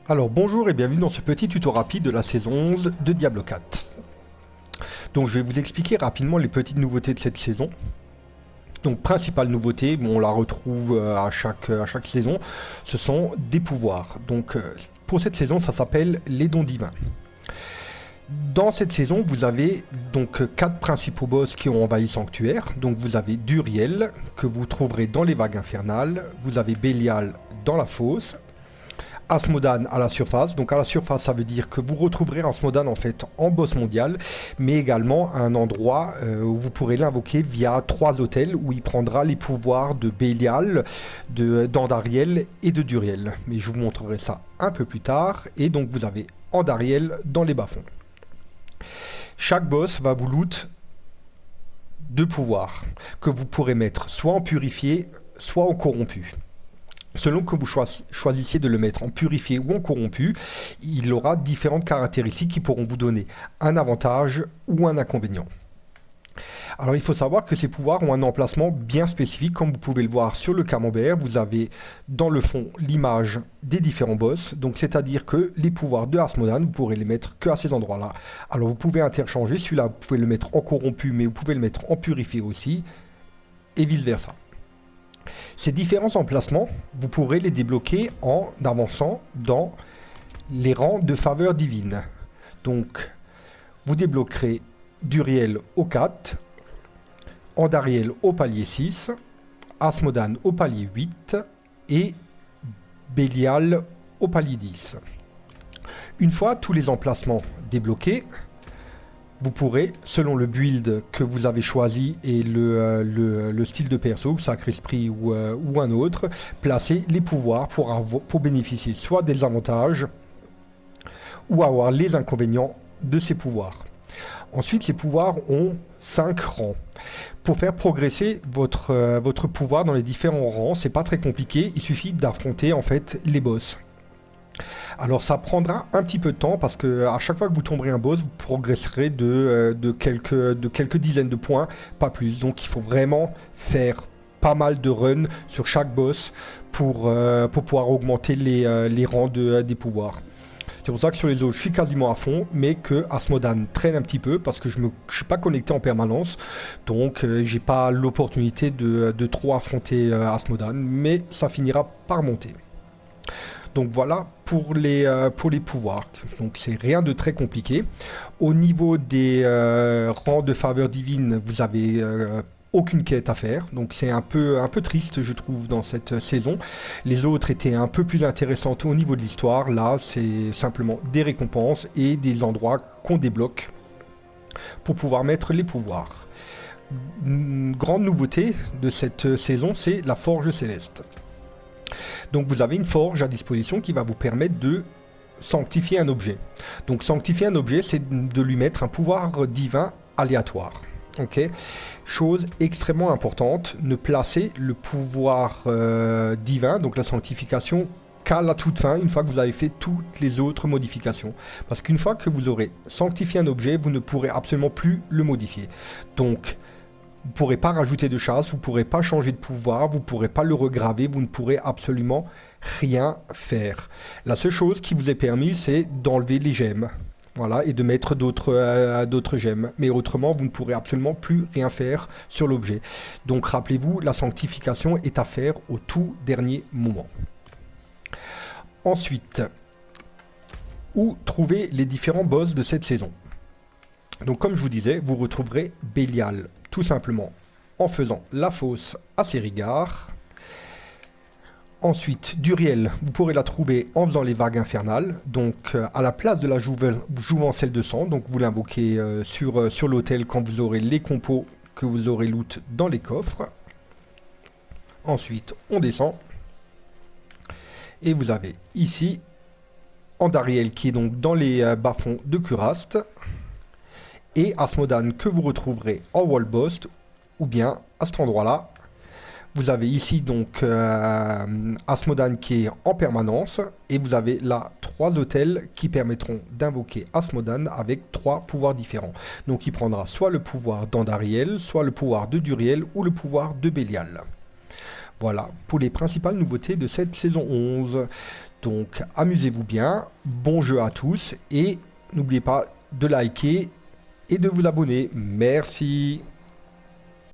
Alors bonjour et bienvenue dans ce petit tuto rapide de la saison 11 de Diablo 4. Donc je vais vous expliquer rapidement les petites nouveautés de cette saison. Donc principale nouveauté, bon, on la retrouve à chaque saison, ce sont des pouvoirs. Donc pour cette saison ça s'appelle les dons divins. Dans cette saison vous avez donc 4 principaux boss qui ont envahi le sanctuaire. Donc vous avez Duriel que vous trouverez dans les vagues infernales, vous avez Bélial dans la fosse, Asmodan à la surface. Donc à la surface ça veut dire que vous retrouverez Asmodan en fait en boss mondial, mais également à un endroit où vous pourrez l'invoquer via 3 hôtels où il prendra les pouvoirs de Bélial, d'Andariel et de Duriel. Mais je vous montrerai ça un peu plus tard. Et donc vous avez Andariel dans les bas-fonds. Chaque boss va vous loot 2 pouvoirs que vous pourrez mettre soit en purifié, soit en corrompu. Selon que vous choisissiez de le mettre en purifié ou en corrompu, il aura différentes caractéristiques qui pourront vous donner un avantage ou un inconvénient. Alors il faut savoir que ces pouvoirs ont un emplacement bien spécifique, comme vous pouvez le voir sur le camembert. Vous avez dans le fond l'image des différents boss, donc c'est-à-dire que les pouvoirs de Asmodan, vous pourrez les mettre que à ces endroits-là. Alors vous pouvez interchanger, celui-là vous pouvez le mettre en corrompu, mais vous pouvez le mettre en purifié aussi, et vice-versa. Ces différents emplacements, vous pourrez les débloquer en avançant dans les rangs de faveur divine. Donc, vous débloquerez Duriel au 4, Andariel au palier 6, Asmodan au palier 8 et Bélial au palier 10. Une fois tous les emplacements débloqués, vous pourrez, selon le build que vous avez choisi et le style de perso, Sacré Esprit ou un autre, placer les pouvoirs pour bénéficier soit des avantages ou avoir les inconvénients de ces pouvoirs. Ensuite, ces pouvoirs ont 5 rangs. Pour faire progresser votre pouvoir dans les différents rangs, c'est pas très compliqué, il suffit d'affronter en fait les boss. Alors ça prendra un petit peu de temps parce que à chaque fois que vous tomberez un boss, vous progresserez de quelques dizaines de points, pas plus. Donc il faut vraiment faire pas mal de runs sur chaque boss pour pouvoir augmenter les rangs des pouvoirs. C'est pour ça que sur les autres, je suis quasiment à fond, mais que Asmodan traîne un petit peu parce que je suis pas connecté en permanence. Donc j'ai pas l'opportunité de trop affronter Asmodan, mais ça finira par monter. Donc voilà pour les pouvoirs. Donc c'est rien de très compliqué. Au niveau des rangs de faveur divine, vous avez aucune quête à faire. Donc c'est un peu triste, je trouve, dans cette saison. Les autres étaient un peu plus intéressantes au niveau de l'histoire. Là, c'est simplement des récompenses et des endroits qu'on débloque pour pouvoir mettre les pouvoirs. Une grande nouveauté de cette saison, c'est la Forge Céleste. Donc vous avez une forge à disposition qui va vous permettre de sanctifier un objet. Donc sanctifier un objet, c'est de lui mettre un pouvoir divin aléatoire. Ok. Chose extrêmement importante, ne placez le pouvoir divin, donc la sanctification, qu'à la toute fin, une fois que vous avez fait toutes les autres modifications. Parce qu'une fois que vous aurez sanctifié un objet, vous ne pourrez absolument plus le modifier. Donc vous ne pourrez pas rajouter de chasse, vous ne pourrez pas changer de pouvoir, vous ne pourrez pas le regraver, vous ne pourrez absolument rien faire. La seule chose qui vous est permise, c'est d'enlever les gemmes. Voilà, et de mettre d'autres gemmes. Mais autrement, vous ne pourrez absolument plus rien faire sur l'objet. Donc rappelez-vous, la sanctification est à faire au tout dernier moment. Ensuite, où trouver les différents boss de cette saison? Donc comme je vous disais, vous retrouverez Bélial tout simplement en faisant la fosse à Sérigar. Ensuite, Duriel, vous pourrez la trouver en faisant les vagues infernales, donc à la place de la jouvencelle de sang. Donc vous l'invoquez sur l'autel quand vous aurez les compos que vous aurez loot dans les coffres. Ensuite, on descend. Et vous avez ici Andariel qui est donc dans les bas-fonds de Kurast. Et Asmodan que vous retrouverez en wall boss ou bien à cet endroit-là. Vous avez ici donc Asmodan qui est en permanence et vous avez là 3 hôtels qui permettront d'invoquer Asmodan avec 3 pouvoirs différents. Donc il prendra soit le pouvoir d'Andariel, soit le pouvoir de Duriel ou le pouvoir de Bélial. Voilà pour les principales nouveautés de cette saison 11. Donc amusez-vous bien, bon jeu à tous et n'oubliez pas de liker et de vous abonner. Merci.